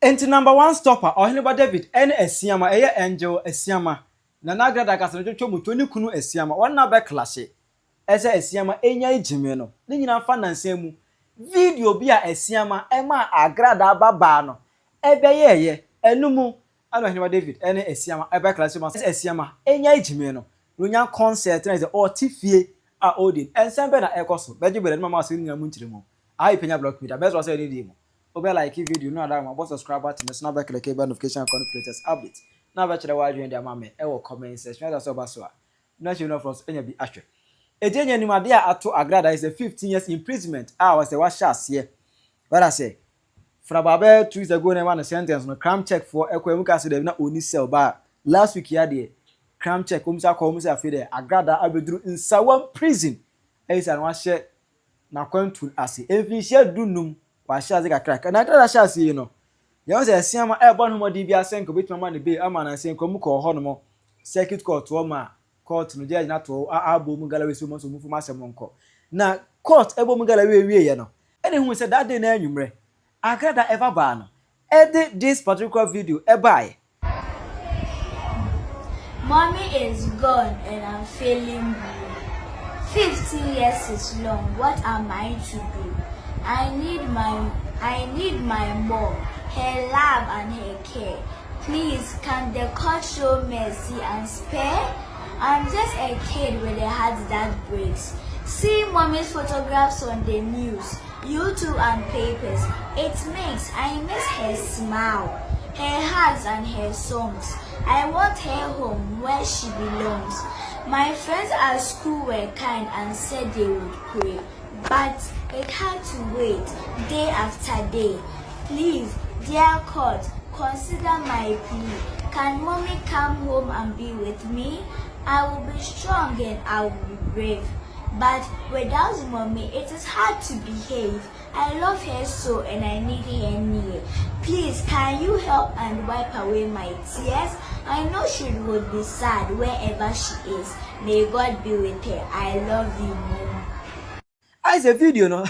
Enti number 1 stopper Ohene David ene Asiamah eye angel Asiamah na Agradaa kasa no twetwe muto ni kunu Asiamah wonna be clash ese Asiamah enya gyimii no ne nyina fa nansan mu video bi a Asiamah ema Agradaa baba no ebeyeye enumu ana Ohene David ene Asiamah ebe clash ma Asiamah enya gyimii no nya concert na ze otifie a odin ensan be na ekoso beje bere mama so nyina mu ntiremu ai Penyah block media best was say dey mo obe like video no ada ma subscribe button na snap click the notification icon for latest update na ba kire wa dwen dia ma me e wo comment section da so ba so a na she no from enya bi ahwe ejenya ni made a ato Agradaa is a 15 years imprisonment was a wa sha ase what I say from about 2 weeks ago na one sentence no crime check for ekwemu ka se da na oni sell ba last week ya de crime check omsa ko omsa afi de Agradaa abeduru insawam prison eisa na wa hye na kwantu ase efi hye dunum wa sha ze kakra na Agradaa sha ase yi no ye say Asiamah e bon homodi bi asenko betima ne be ama na asenko mu ko ho no mo circuit court wo ma court no judge na to abo mu galawe so mo so mu fu ma sem nko na court ebo mu galawe wie ye no ene hu say that day na anwumre Agradaa ever ba no edit this particular video ebai. Mommy is gone and I'm feeling blue. 15 years is long. What am I to do? I need my mom, her love and her care. Please, can the court show mercy and spare? I'm just a kid with a heart that breaks. See mommy's photographs on the news, YouTube and papers. It makes I miss her smile, her hugs and her songs. I want her home where she belongs. My friends at school were kind and said they would pray, but it had to wait day after day. Please, dear court, consider my plea. Can mommy come home and be with me? I will be strong and I will be brave. But without mommy, it is hard to behave. I love her so and I need her near. Please, can you help and wipe away my tears? I know she would be sad wherever she is. May God be with her. I love you, Mom. As a video, no,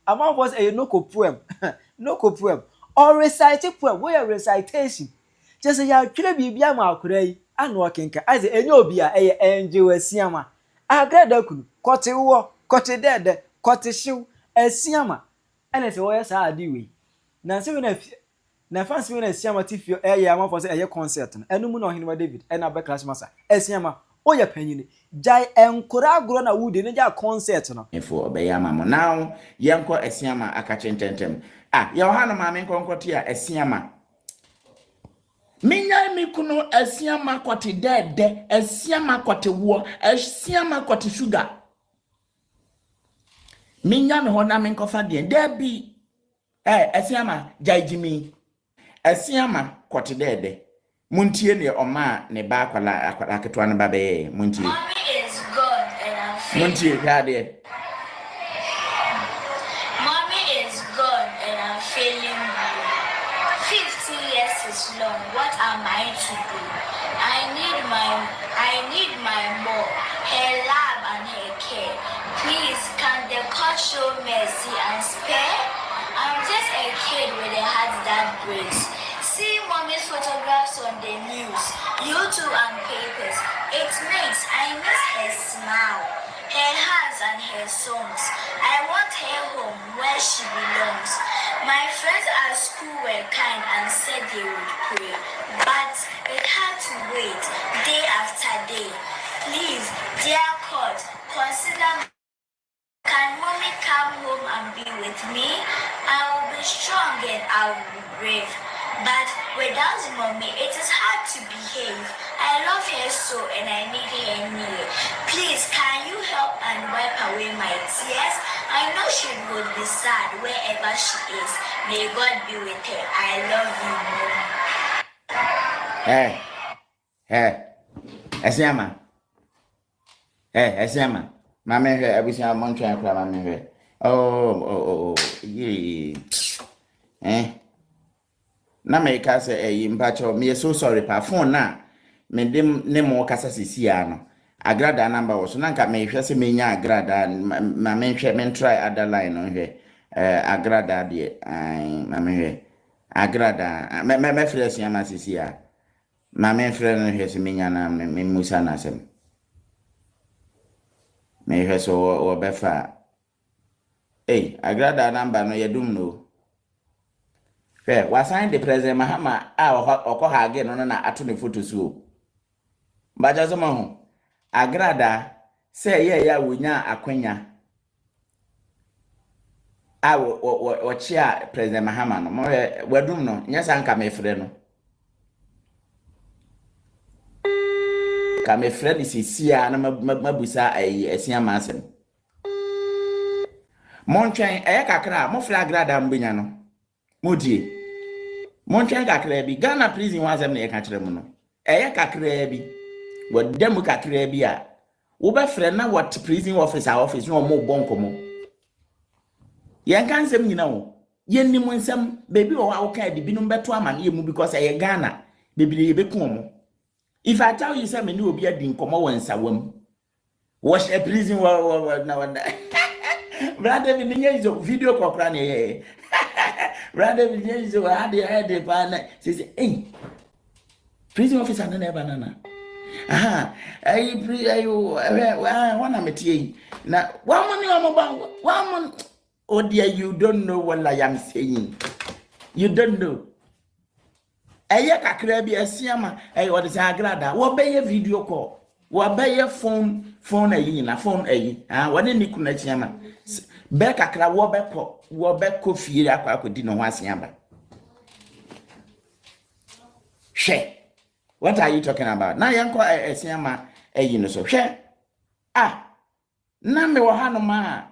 among us a no poem, no poem, or recite poem, where recitation. Just a ya killer be ma kure, and walking as a nobia a angel Asiamah. Agradaa kunu kote wo kote dede kote shiw Asiamah ene se wo yesa adi we na se we na fancy we na Asiamah tifio amafo se eye concert no enu mu na Ohene David ena be clash masa Asiamah oya panyini Gyae enkora agro na wude ne ja concert no efo be ya mamo now yenko Asiamah aka chententem ya ohana ma me nkonkoti a Asiamah Minya mi kuno Asiamah kwati dede, Asiamah kwati wo, Asiamah kwati sugar. Minya mi hona mi nkofa dien, debi. Asiamah Gyae gyimii. Asiamah kwati dede. Muntie ne oma ne ba akwala ketwa ne babe muntie. Mommy is gone and I'm feeling. Muntie hade. Mommy is gone and I'm feeling blue. 15 years is long. What am I to do? I need my mom, her love and her care. Please, can the court show mercy and spare? I'm just a kid with a heart that breaks. See mommy's photographs on the news, YouTube and papers. It makes I miss her smile, her hugs and her songs. I want her home where she belongs. My friends at school were kind and said they would pray, but it had to wait day after day. Please, dear court, consider. Can mommy come home and be with me? I will be strong and I will be brave. But without mommy, it is hard to behave. I love her so and I need her near. Please, can you help and wipe away my tears? I know she would be sad wherever she is. May God be with her. I love you, Mom. Hey, Asiamah. Asiamah. Mama he abusia montwa akra mama he. Oh, yeah. Na me ka say mpacho me so sorry pa phone na me dem ne mo kasa sisi ano. Agradaa number was na nka me hwese me nya Agradaa ma me hwe me try other line no hwe Agradaa de ai ma me hwe Agradaa me firés Asiamah sisia ma me frɛ no hwɛ sɛ menya na me musa na asɛm me hwɛ so wo bɛfa Agradaa number no yɛdum no hwɛ wasan de President Mahama a ɔkɔ ha again no na ato ne photo so baja so ma ho Agradaa sɛ ya wonya akwanya a wo chia President Mahama no mo wadum no nyesa nka me frɛ no ka me frɛ ni sisia na mabusa Asiamah asɛm montwen kakra mo frɛ Agradaa mbenya no modie montwen kakra bi Ghana prison wa asɛm na yɛka kyerɛ mu no kakra bi wadam kakra bi a wo bɛ frɛ na what prison office no mo bonkomo yen kan sem nyina wo yen ni mo nsem baby wo wa ka di binum beto ama na yemu because Ghana baby ye beku mo if I tell you say me ni obi adi nkomo wo nsawam wash a prison na brother David niye izo video kokra na ye brother David niye izo had pa na say prison officer na na banana wana metie na one money oh dear, you don't know what I am saying. You don't know. Kakra bi Asiamah what is Agradaa wo be video call wo be phone na phone what ni kuna chiama be kakra wo be ko fie akodi no ho Asiamah. She what are you talking about? Na yanko Asiamah no so she na me wo hanoma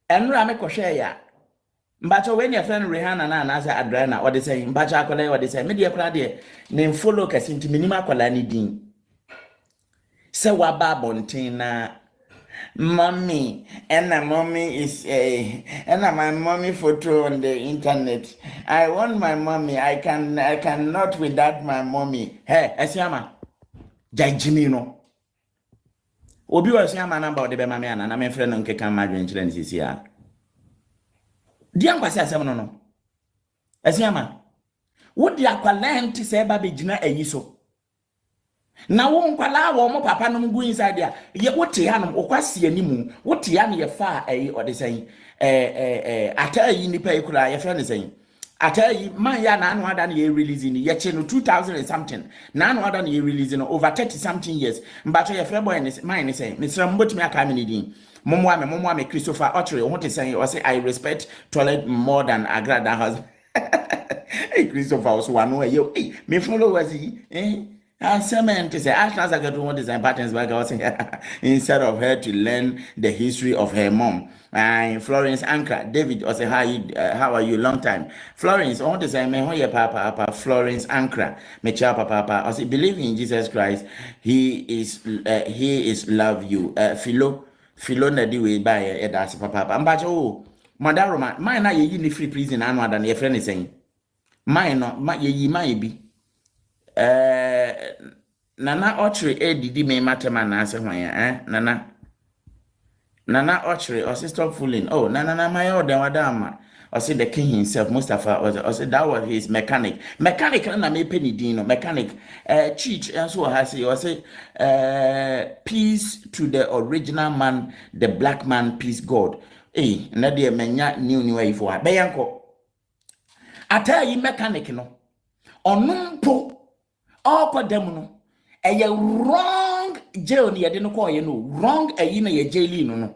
enra me kohwe ya mbacho when your friend Rihanna na asa Adrana what they say mbacho akola what they say me de kora de ne follow kasinti minima akola ni din se wa ba bontin na mommy and mommy is and my mommy photo on the internet. I want my mommy. I cannot without my mommy. Hey Asiamah gyimii no obi wa Asiamah number de be mama ana na me frɛ no nkeka madwen kyerɛ nsisi a dia nkwase asɛm no Asiamah wo di akwala nti sɛ ba be gina ayi so na wo nkwala wo mo papa no mgu inside dia ye wote ha no okwase animu wote ya ne ye fa ode sɛn ata ayi nipa ikura ye frɛ ne sɛn ata ayi man ya na anu ada na ye release ni ye che no 2000 and something na anu ada na ye release no over 30 something years mbacho ye frɛ boy ne man ne sɛn mesra mbotumi aka me ne din momo me Christopher Ottery who te say or say I respect toilet more than Agradaa husband. Hey Christopher was one way yo me follow was he cement to say as I get one design patterns back I was instead of her to learn the history of her mom. Florence Ankra David or say how are you long time Florence I want to say me ho ye papa Florence Ankra me cha papa I say believe in Jesus Christ he is love you Philo na di we buy that's papa mbacho madaroma mine na ye ni free prison anu ada na ye friend saying mine no ye mine bi nana Ottery didi me matema na ase hwan nana Ottery or stop fooling nana my order wadama or say the king himself Mustafa or say that was his mechanic na me penny dino mechanic cheat and so has or say peace to the original man the black man peace God na de menya new way for beyanko atayi mechanic no onumpo okodem no wrong jail ni yede no call ye no wrong na ye jaili no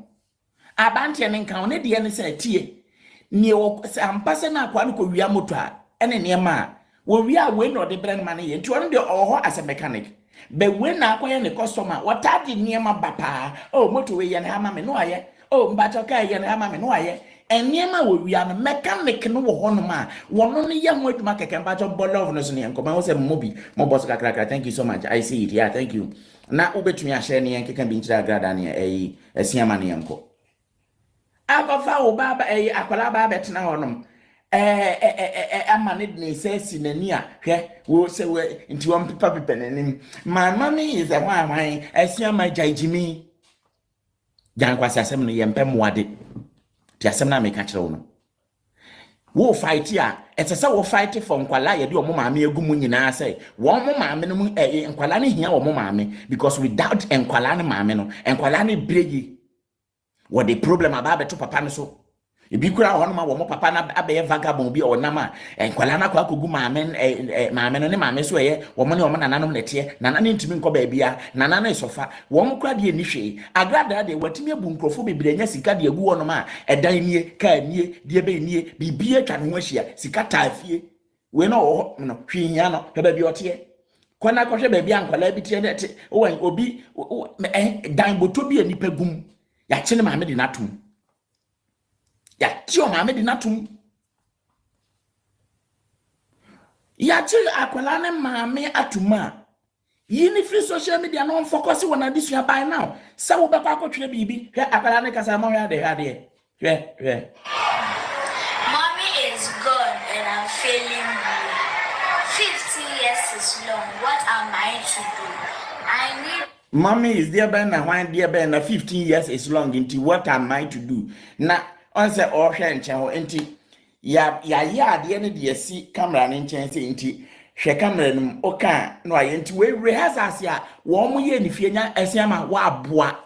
abante ne nkan ne de ne say tie ni o ampase na akwa no ko wia moto a ene ne ma wo wia we no de brand man ye nti on de oho as a mechanic be we na akwa ne customer wata de ne ma bapa moto we ye ne ha ma me no aye mbacho ka ye ne ha ma me no aye enema wo wia no mechanic no wo ho no ma wono ne ye ho aduma keke mbacho bolov no so ne nkoma wo se mobi mo boss kakra thank you so much I see it yeah thank you na ubetumi a share ne nkeka bi nchira Agradaa ne Asiamah ne nko abafa wo baba akwala baba betena honom amane ne sesi nani a hwe wo se we nti won pepa nanim my mommy is a wan Asiamah gyimii jan kwasa asem no ye mpem wade ti asem na me ka kire wo no wo fight here etese wo fight for nkwala ye de omo maame agumu nyina say wo mo maame no mu nkwala ne hia wo mo maame because without nkwala ne maame no nkwala ne breyi what the problem about to papa no so ebi kura ho no ma wo mo papa na abe vagabond bi onama nkwala na kwa kogu maame maame no ne maame so ye wo mo ne wo nananom ne tie nana ne ntimi nkọ ba bia nana na isofa wo mo kura de ni hwe Agradaa de watimi abu nkrofo bebre nya sika de agu wo no ma edan nie ka nie de be nie bibie twa ne ho ahia sika taafie we no wo no hwehia no ba bia otie kwana kwohwe ba bia nkwala bi tie de obi dan boto bi anipa gum ya chene maame de natum ya tio maame de natum ya chi akwala ne maame atuma yini free social media no focus on addition by now sa wo be kwa akotwe bibi hwe akwala ne kasa mo hwe ade hwe Mommy is gone and I'm feeling blue. 50 years is long. What am I to do? I need Mommy is there by now, when dear Ben, 15 years is long into what am I to do? Now, on say or channel into ya the end of the see camera and chance into she camera okay no I into we rehearse ya one year if you Asiamah wa boa.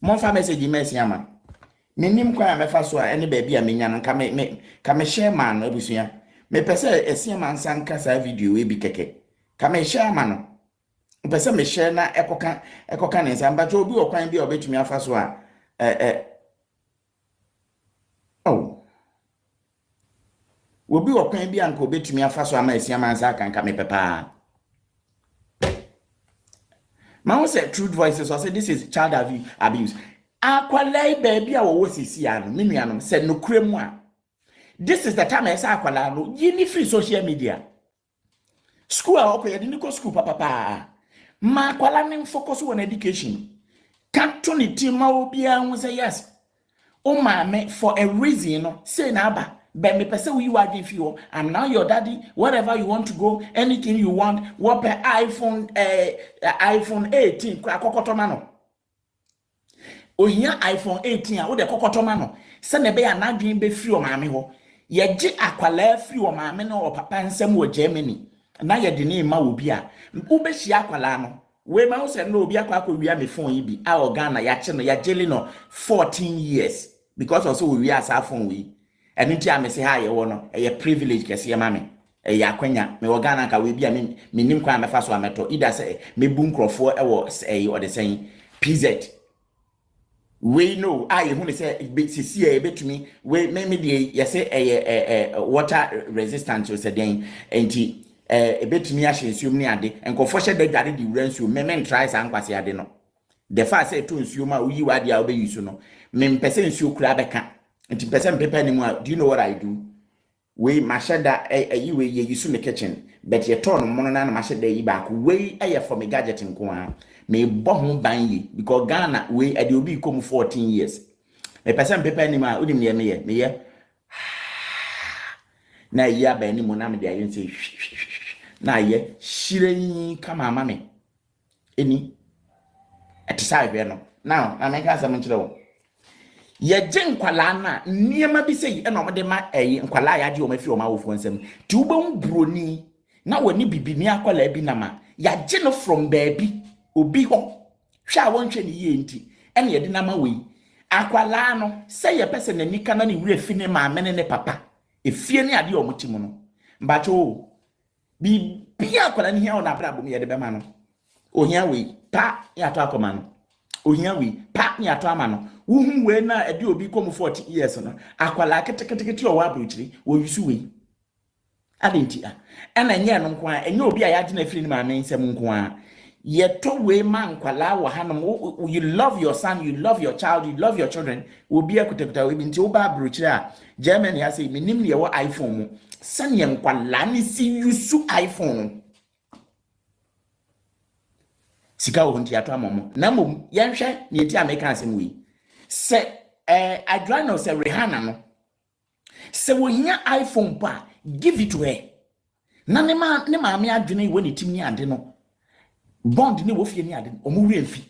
Mon fa message Asiamah. Minim kwa me fa so any baby a menya no ka me share man no busua. Me pese Asiamah sanka sa video we bi keke. Ka me share man no. Mpese me share na ekoka ne nsa mba obi okwan bi obetumi afa so a obi okwan bi anka obetumi afa so ama Asiamah nsa kanka me pepa ma wo say truth voices or say this is child abuse akwalai baby a wo sisi ano me nuanom say no kuremu a this is the time I say akwala no yini free social media school a okoye de niko school papa ma kwala ne focus on education can't turn it to ma obi an say yes o ma me for a reason no say na aba but me person you are give you I'm now your daddy wherever you want to go anything you want what per iPhone 18 akokoto no ohia iPhone 18 a wo de kokoto no se na be ya na dwen be free o ma me ho ye gi akwala free o ma me no o papa nsem wo Germany na ye de ne ma obi a ubehia akwala no we ma say no obi akwa wia me phone yi bi a Ghana ya che no ya jeli no 14 years because also we asa phone we enu ti am say ha ye wo no e privilege kese ye ma me e ya kwanya me Ghana ka we bi a me nim kwa me fa so ameto ida say me bu nkrofo e wo o de sen PZ we know I who say sisi e betumi we me de ye say water resistant so say den enti ebetumi ahye nsuom ne ade enkofo hye da dware di wura nsuom me try san kwase ade no the fact say to nsuom a uyi wade a obeyi su no me mpese nsuo kura beka nti mpese mpepa ni mu a do you know what I do we mashada yi we ye yisu ne kitchen but ye turn mo na mashada yi back we for me gadget nko a me bo ho ban yi because Ghana we ade obi kom 14 years me pese mpepa ni mu a odim ne me ye na ya ba ni mo na me de ayen say na ye shiren kama mame eni etisa hwe no now na me ka asem nkyere wo ye je nkwala na niema bi sei e no de ma nkwala ya je o ma fi o ma wo fo nsem ti wo ba broni na woni bibini akwala bi na ma ya je no from baby obi ho hwa won hwe ni ye nti ene ye de na ma we akwala no say ye pese na nika na ne wure fi ne ma mene ne papa efie ne ade o mutimu no mbacho bi bia akwala ni hia o na bra bom ye de be ma no ohia we pa ya to akoma no ohia we pa ya to ama no wuhu we na ade obi kom 40 years no akwala ketekete o wa abrochiri wo yusu we adenti a ena nye no nko a enye obi a ya de na firi ni ma nsem nko a ye to we man kwala wa hanom you love your son, you love your child, you love your children will be akutekuta we binti oba abrochiri a Germany has say minim ne wo iPhone mu sanye nkwala ni si yusu iPhone sika wo nti ato amomo na mom yenhwe ne ti American asem we se Agradaa no se Rihanna no se wo hia iPhone pa give it to her na ne ma me adwene wo ne tim ni ade no bond ni wo fie ni ade omo wi enfi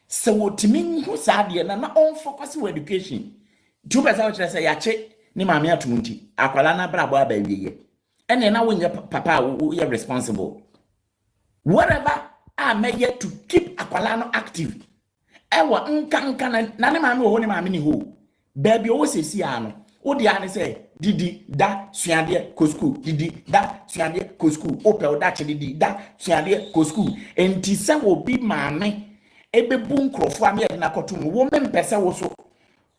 se wo timi hu sa ade na on focus wo education two person wo say ya che ni maame atumunti akwala na bra ba wiye ene na wonye papa wo ye responsible whatever I may to keep akwala no active ewa nka na ne maame wo ne maame ni ho baby wo sesi ano wo dia ne say didi da suade ko school didi da suade ko school opel da che didi da suade ko school enti se wo bi maame ebebu nkrofo ame de na kotum wo mempese wo so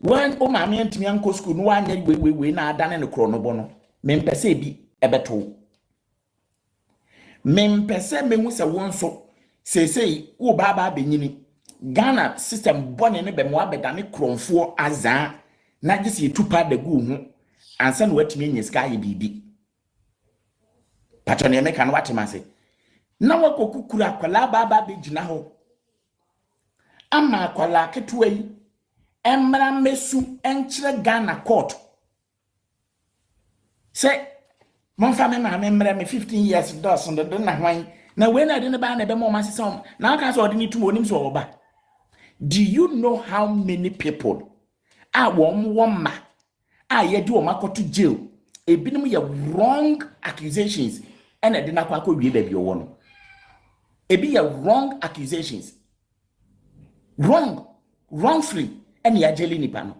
wan o maame ntimi anko school no anya we na adane ne kro no bo no mempese bi ebeto mempese mehu se won so sesei wo baba benyini Ghana system bone ne be mo abedane kromfo azan na gisi tupa da gu hu ansa no watimi nyiska ye bibi patone me kan watemase na wakokukura akwala baba be gina ho ama akwala ketewa yi emra mesu enkyere Ghana court say mon fa me ma me mra me 15 years dos ndo na hwan na we na de ne ba na be mo ma sese na aka so de ni tu onim so oba. Do you know how many people woma ye do makoto jail ebinim ye wrong accusations and e de na kwa wie ba bi owo no ebi ye wrong accusations wrongfully and ya jeli nipa no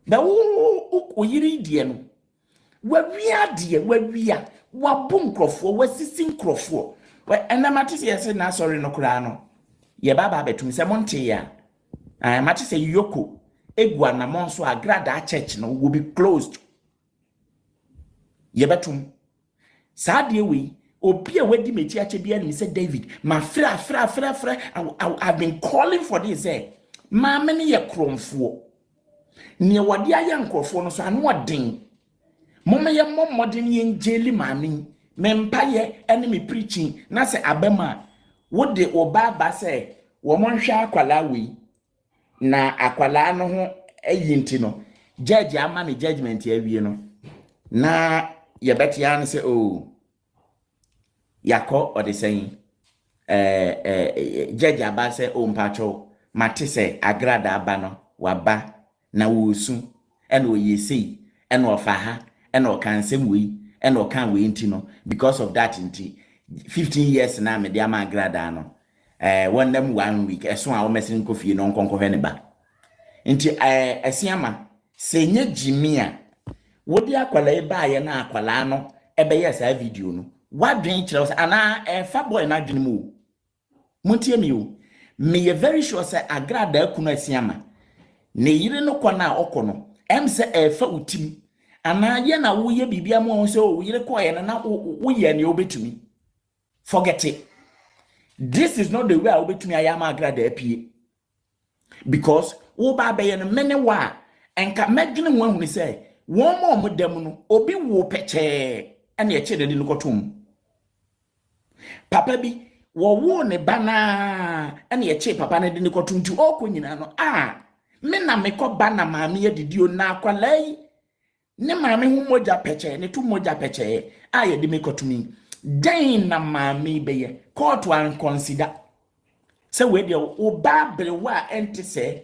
da wo yiri die no wawia die wawia wabu nkrofo wasisi nkrofo enamati se na sorry no kura no ye baba betum se monte ya mati se yoko egwa na monso Agradaa church no will be closed ye betum saade we obi a wadi mechi ache bia ni say David ma fra I've been calling for this ma me ne ye kromfo ne wadi aya nkrofo no so anu odin mama ye mommodin ye njeli maami mempa ye ene me preaching na se abema wo de obaba se wo monhwa akwala we na akwala no ho ayinti no judge ama ne judgment awie no na ye betia no se yakọ odisen judge aba se mpacho mate se Agradaa aba no waba na wosu ene oyesi ene ofaha ene okansem we ene okan we nti no because of that nti 15 years na me de ama Agradaa no one them 1 week eso a o mesin kofie no nkonko hwe ne ba nti Asiamah senye gyimii a wodi akwala e ba ye na akwala no ebe yes a video no wadwen kire ana fa boy na dwen mu muntie mi o me ye very sure say Agradaa kunu Asiamah ne yire no kona okono em se fa utim ana ye na wo ye bibia mo so wo yire ko ye na wo ye ne obetumi forget it. This is not the way I will to me Ayama Agradaa pie. Because wo ba be no mene wa enka medwene ho ahuni say won mo modam no obi wo peche ene ye chede no kotum. Papa bi wo ne bana ene ye che papa ne de ne kotum ti okonyina no me na me ko bana maame ye didio na akwalai ne maame hu moja peche ne tu moja peche ye de me kotumi. Den na maame be ye court wan consider say we dey oba brewa enti say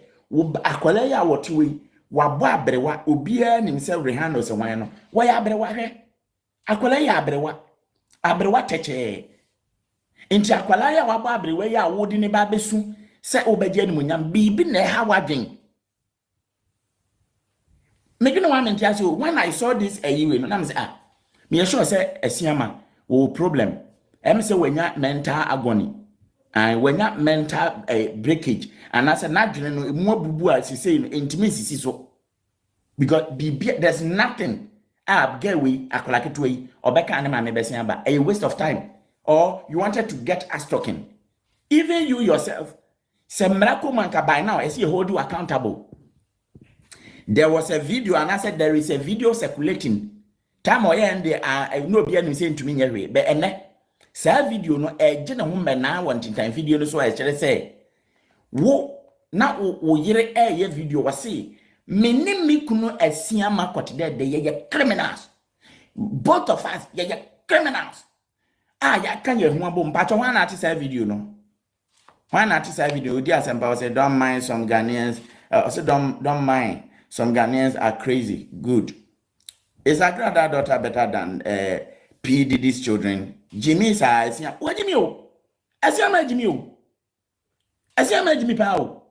akwala ya wotiwe wabo abrewa obia nim say rehano se wan no wo ya abrewa hwe akwala ya abrewa teche enti akwala ya wabo abrewa ya wodi ne ba besu say obaje ni munyam bibi na ha wadwen megino wan enti aso when I saw this ayiwe no na me say me sure say Asiamah o problem say wenya mental agony and wenya mental breakage and as na dwene no mu abubu a sisi no intimacy sisi so because there's nothing Gyae akolaketwe yi obeka ne ma me besin aba a waste of time or you wanted to get us talking even you yourself say miracle man ka by now as you hold you accountable. There was a video and I said there is a video circulating time or and no be any saying to me anyway but sa video no gye ne ho me na want time video no so I say wo na wo yire ye video wase me ni me kunu Asiamah kwotede de ye criminals both of us ye criminals ya kan ye ho abo mpacho wan na say video no wan na say video di asempa say don't mind some Ghanaians also don't mind some Ghanaians are crazy good Is Agradaa daughter better than P. Diddy's children? Gyimii is Asiamah. What gyimii? Asiamah gyimii. Asiamah gyimii pao.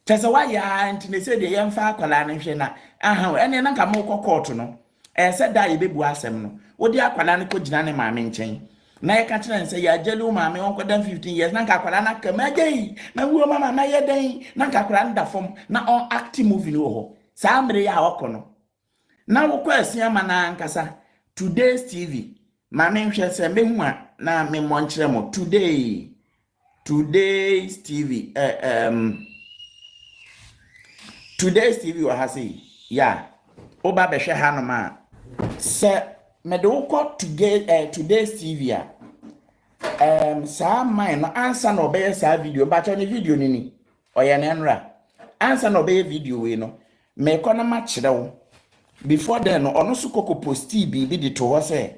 Tesa wa ya nti ne se de yemfa akwala ne hwe na aha ene na nka mo kokọọtụ no se da ye bebu asem no wo di akwala ne ko gina ne maame nchen na ye ka kire nse ya jelu maame won kwada 15 years na nka akwala na ka magei na wo mama na ye den na nka akwala nda fom na on act movie no ho sa mre ya wokọ no na wo kwa Asiamah na nkasa today's TV maame hwe se mehu a na me mo nkyere mo today's TV Today's TV wa hasi ya oba behwe hanoma se me de woko today's TV a sa man no answer no be sa video ba cho ni video nini oye na nra answer no be video we no me ko na ma kire wo before then no ono su koko posti bi di to ho se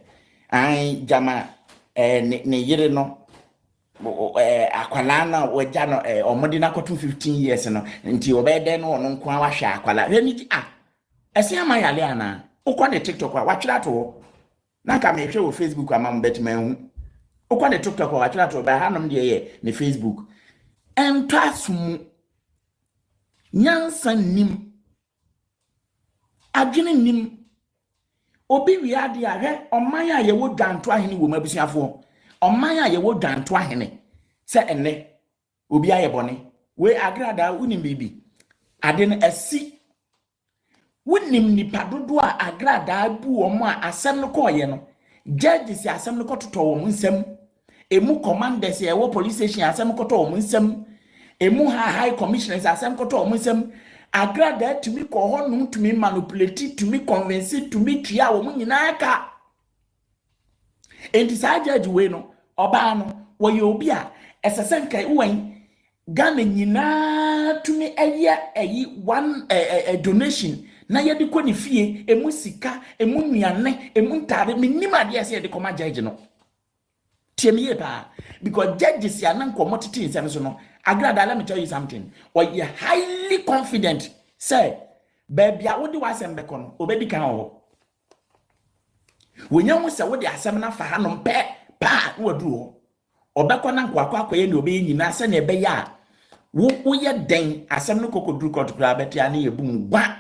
ai jama ne yire no akwala na waja no omodi na kotu 15 years no nti obede no ono nko ahwe akwala hwani Asiamah yale ana ukwa ne TikTok wa twira to na ka me hwe wo Facebook ama mbetman hu ukwa ne TikTok wa twira to ba hanom de ye ne Facebook entwasum nyansa nim adwene nim obi wiade ahwe oman a ye wo dwanto ahene wo mabusuafo oman a ye wo dwanto ahene se enne obi aye bone we Agradaa unim bibi ade no asi wonim nipa dodo a Agradaa bu omo a asem no koye no judges asem no kototo wo nsem emu commanders ye wo police station asem kototo wo nsem emu high commissioners asem kototo wo nsem Agradaa tumi ko ho no tumi manipulate tumi convince tumi tua wo nyina aka enti sa judge we no oba no wo ye obi a esesen kai wen Ghana nyina tumi eyi one donation na yedi ko ni fie emu sika emu nuane emu ntare minima de ese de koma judge no tiemiye pa because judges ya nan komo titi nsem so no Agradaa, let me tell you something or you highly confident say baby a wodi wasem be kono obedi kan ho wonya mu se wodi asem na fa hanom pe pa wadu ho obekọ na nkwakọ akoye ne obe nyina se na ebe ya wo ye den asem no kokoduru kotkura betia na ye bum gba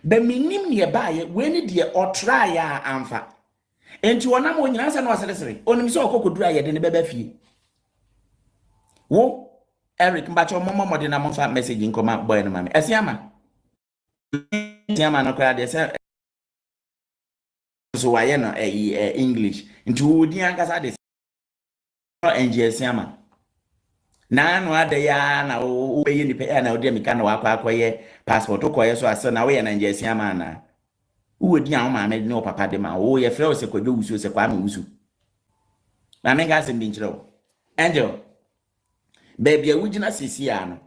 be minim ne ba ye we ni de otra ya amfa enti wona mo nyina se na oseresere onim se okokoduru aye de ne beba fie wo Eric mbacho momo de na mo fa message nkoma boy no mame Asiamah no kra de se so waye no English nti wo di ankasa de Asiamah na no ade ya na wo be ni pe na wo de meka na wakwakoye passport koye so ase na wo ye na Asiamah na wo di an ma me ne o papa de ma wo ye frɛ o se kwadwo wusu se kwa me wusu na me ga se bi nkyerɛ wo Angel baby a wugina sisi ya no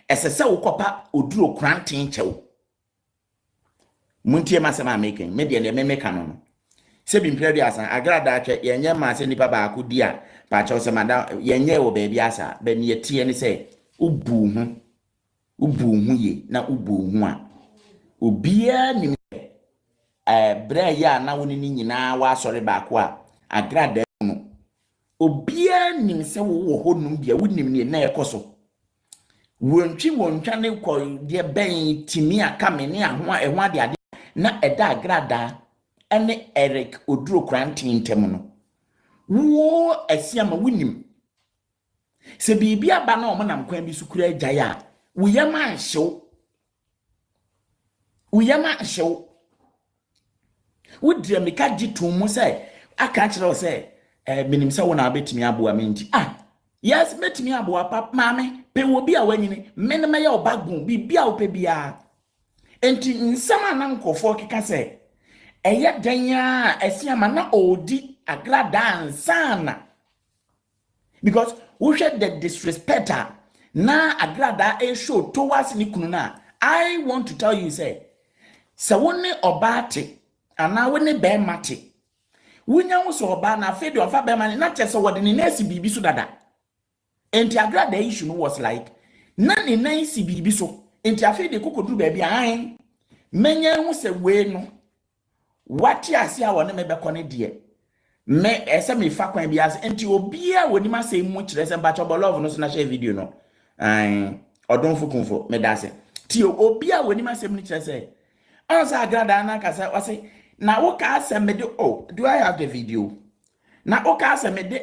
esese wo kopa oduro krantin kyew muntie masema making me de me meka no se bi mpre dia asan Agradaa twa yenye ma se nipa ba ko dia pa kyew se mada yenye wo baby asa ba ne tie ne se ubu hu ye na ubu hu a obia ni bra ya na woni ni nyina wa sori ba ko a Agradaa no obia nim se wo ho num bia wonim ne na ekoso wontwa ne ko de ben timi aka me ne ho ade ade na eda Agradaa ene Eric oduro krantin tem no wo Asiamah wonim se bibia ba na o nam kwan bi sukura Gyae a woyama ahyew wodre meka gitumu se aka kire se minim se wona betimi aboa menti yes betimi aboa pap mame pe wo bi a wanyini menema ya obagbon bibia wo pe bia enti nsama na nkofo keka se eye danya Asiamah na odi Agradaa sana because we should the disrespect na Agradaa show towards ni kunu na I want to tell you say woni obate ana woni be mate wunya wo so oba na afedi ofa be man na chese wode ni nasi bibi so dada enti Agradaa issue no was like na ni nasi bibi so enti afedi kokoduru ba bia Menya hu se we no wati ase a wona me bekọ ne de me ese me fa kwan biase enti obia woni ma se mu kire se mba chobo love no so na share video no odonfo kunfo me da se ti obia woni ma se mu kire se ansa Agradaa na kasa wase na wo ka se me de oh do I have the video na wo ka se me de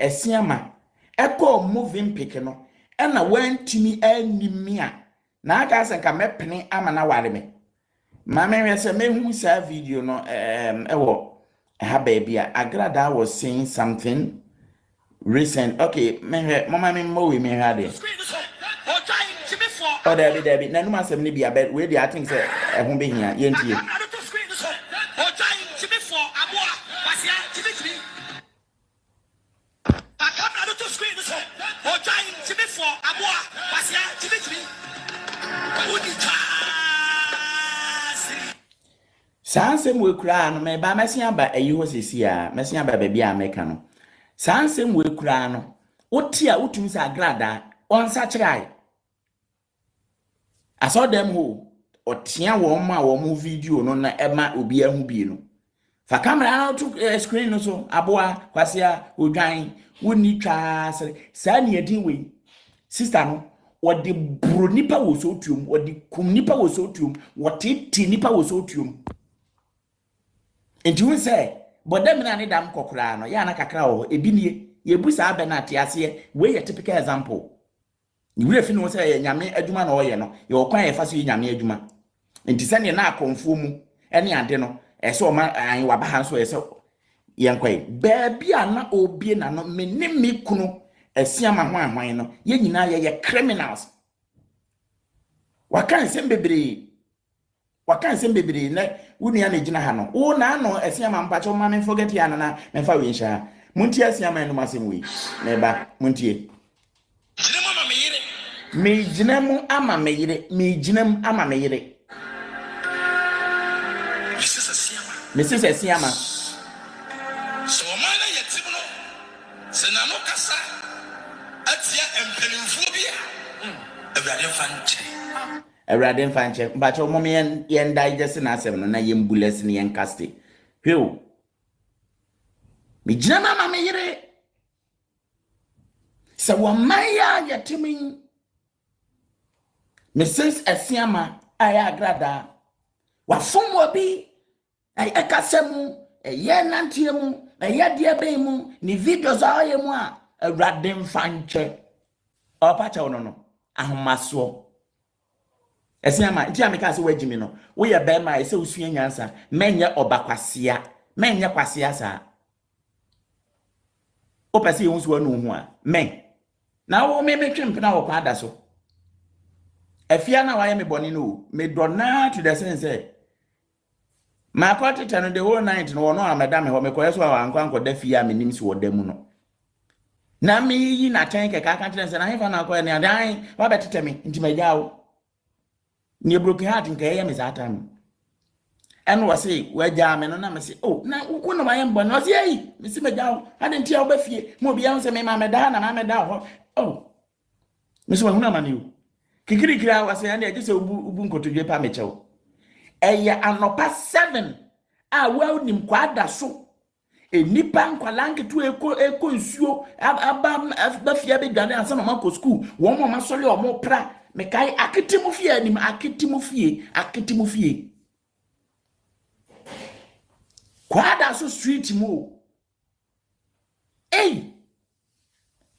Asiamah eko moving pic no e na wantimi animi a na aka se nka mepene ama na ware me ma me se me hu sa video no ewo ha baby Agradaa was saying something recent. Okay, mama me mo we me had it. Oh David na no masem ni bia bet we dey I think say ho be hia yentie. Sansem we kura no me ba mesia ba ayi ho sesi a mesia ba ba bia meka no sansem we kura no oti a utumi sa Agradaa onsa kirai aso dem ho otia wo ma wo mu video no na ema obi ahu bi no fa camera out to screen no so aboa kwasia odwan woni twa sa ne edin we sister no odi bro nipa wo so tuom odi kum nipa wo so tuom wotiti nipa wo so tuom. Enti won say bodam na ne dam kokora no ya na kakra wo ebinie ye busa abena atiase we ye typical example ni wure fi no say ye nyame adwuma na oye no ye okwan ye fa so ye nyame adwuma enti se ne na akonfo mu ene ade no eso ma an waba han so eso ye nkwai baabi ana obie na no meni me kunu Asiamah ho ahwan no ye nyina ye criminals wakan sembebere na wuni ya na ha no wo na no Asiamah mpacho ma me forget ya na me fa we nsha munti Asiamah no masem we na ba muntie me jinemu ama me yire Mrs. Asiamah so mana yetim no se na no kasa atia empenimfo bia Agradaa fanche but omo yen digest na asem no na yen bullets ne yen caste hweo me gina mama me yire se wo maya yetimin Mrs. Asiamah aya Agradaa wa fom obi ay ekasemu ye nantiemu ye de be mu ni videos aye mu a Agradaa fanche opacha wono no ahomaso Asiamah nti ameka se wagimi no wo ye be ma ese usua nyansa menye obakwasia menye kwasia sa o pese ye unsu wanu hu a men na wo me twempena wo kwada so afia na wa ye me boni no me dona to the sense ma kwatete no the whole night no wono amadame ho me koyeso anko da fia me nim si wo da mu no na me yi na tan ke ka kan tense na hefa na ko ne adan wa betete me nti magyawo ni broken heart nke ye me satan eno wase wagya me no na me se oh na wo no ma ye mbo no se yi me se magyawo ade ntia wo ba fie mo bia se me ma me da na ma me da ho oh me se wa huna mani o kikirikira wase ande agye se ubu nkotodwe pa me chewo eye anopa 7 a wa nim kwada so enipa nkwalanke tu eko nsuo aba fia be dwane ansa mama ko school wo mama sole o mo pra me kai akitimu fie anim akitimu fie kwada so street mu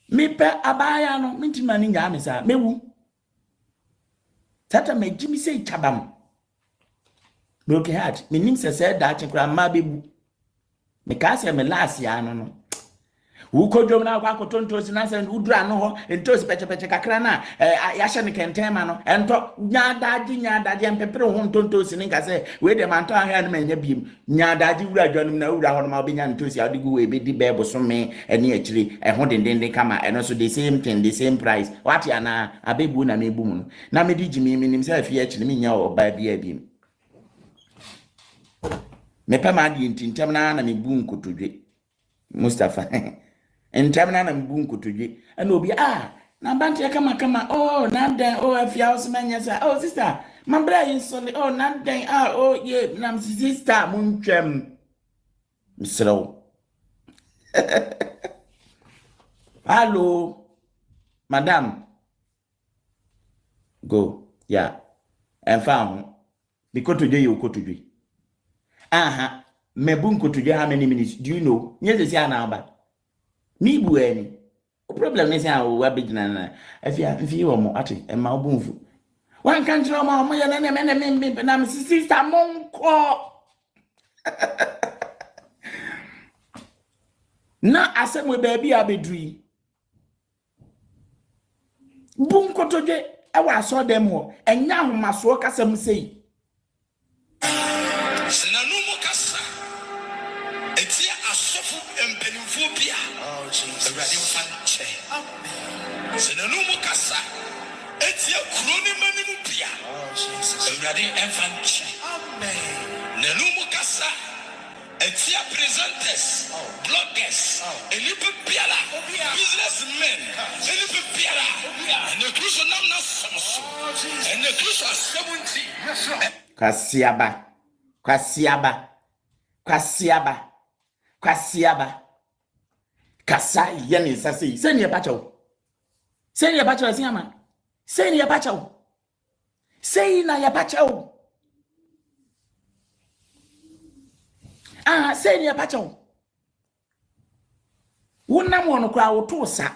me pe abaya no mintima ni nya me sa mewu tata me gimi sei chabam broken heart me nim se da chinkura ma bebu me ka se me last ya no wo kodwom na kwa kotontosi na se udura no ho entosi peche kakra na ya hye ne kentema no ento nyadaji empepere ho ntontosi ni nka se we de manto ahia no manya biem nyadaji wura dwanum na wura ho no ma obenya ntosi adigu we be di bebo so me ene akiri ho dendende kama eno so the same thing the same price what ya na abebu na mebu mu no na me di gyimii nim se afia akiri me nya oba bia biem me pema di ntintem na mebu nkotodwe Mustafa entam na mbu nkotodwe ana obi Na banti kama oh nanda oh afia osmanya sa oh sister mambra insole oh nanda oh ye nam sister muntwem misro. Hello madam go yeah and found because today you go to aha mebun ko today how many minutes do you know yes say na aba me bueni o problem is how we begin na afia mfi wo mo ate e ma obunfu wan kan tro ma mo ye na me na me sister monko na asem baby abedri bun ko toje e wa so dem ho enya homaso kasam sei Senanumu kasa etia asofu empenimfu bia oh Jesus Awurade mfanche amen senanumu kasa etia kroni manimu bia oh Jesus Awurade mfanche amen nanumu kasa etia presenters bloggers elipe biala businessmen elipe biala and the crucial namna somoso and the crucial 70 kwasiaba kasa yene sase se ne bacho Asiamah se ne bacho se na ya bacho se ne bacho wonam wono kwa woto sa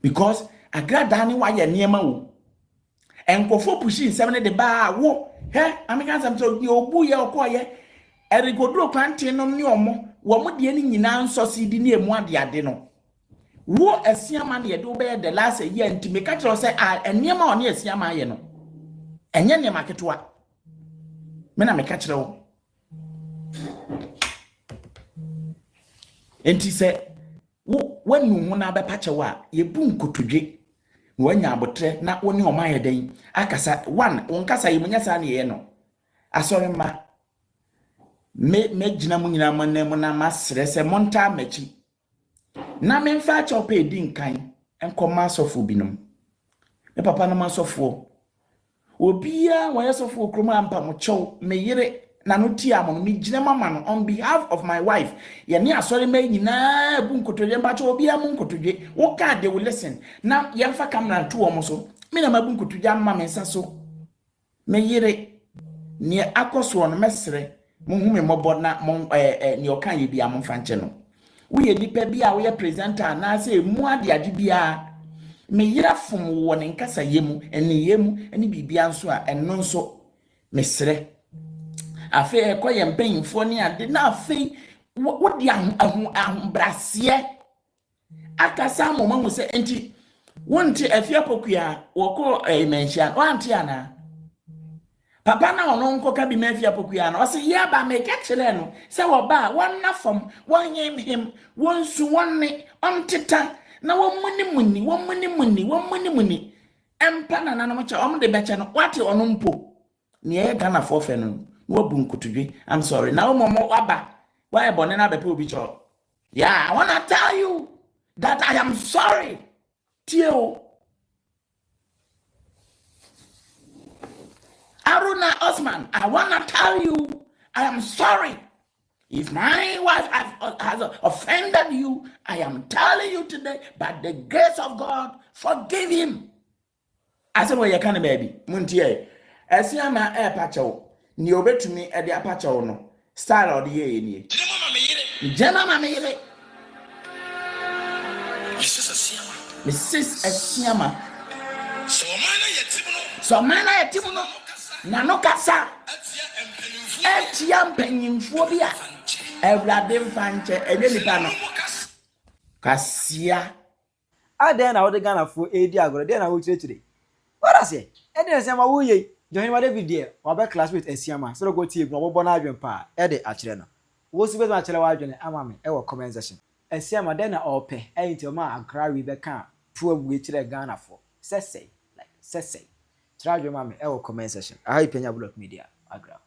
because Agradaa ni wa ye niema wo enkofo pushi 7 de ba wo he amikan sam so di obu ye okoye erigodro kwantin no ne omo wo mo de ni nyina nso si di ne emu ade no wo Asiamah ne de obe the last year ntime ka kiro say eniema oni Asiamah ye no enye ne maketwa me na me ka kiro enti se wo wanu hu na be pa chewa ye bu nkotodwe wanya abotre na woni o maye den akasa one wonkasa yimunya sa ne ye no asori ma me gina mu nyina manam na masre se monta machi na me mfa cha opa edi nkan enkoma sofo binom me papa na masofo obia waya sofo kroma ampa mo chew me yire na no ti amon me gina mama no on behalf of my wife ye ne asori ma nyina bu nkotodwe mba cha obia mu nkotodwe wo ka de will listen na ye mfa camera to omo so me na mabu nkotodwe amma me nsa so me yire ne akoso no mesre mo hu me mobo na mo ne okan ye bia mo mfa nche no wo ye nipa bia wo ye presenter na say mu ade bia me yira fom wo ne nkasa yemu ene bibia nso a eno nso mesre afi ekoye mpanyimfo ne ade na afi wo di ahumbrase akasa mo mamu se enti wonti afia pokua woko mention wanti ana papa na ono nko ka bi mafia pokua na o se ye ba me ka kire no se wo ba wonna fam wonyem him wonsu wonne ontita na womuni empa na nanom cha omde beche no wate ono mpo ne ye Ghana for fe no wobu nkotodwe I'm sorry na omomo waba why bone na bepe obi cho yeah I want to tell you that I am sorry Tio Aruna Osman I want to tell you I am sorry if my wife has offended you I am telling you today by the grace of God forgive him I said well you can baby muntie Asiamah pacho ni obetumi e de apacha wo no style o de ye ni jema ma me yire Mrs. Asiamah so mana yetimu no na no kasa etia mpanyimfo bia Awurade mfanche enye nipa no kasia aden na wo de Ghana fo edi agoro den na wo chirechire what I say eden Asiamah wo ye Ohene David there oba classmate Asiamah so go tie gbo bo na adwen pa e de akire no wo si bezo akire wa adwen ama me e wo comment section Asiamah den na ope enti o ma Agradaa be kan fu abu kire Ghana fo sese like sese try adwen ma me e wo comment section I Penyah Block Media Agradaa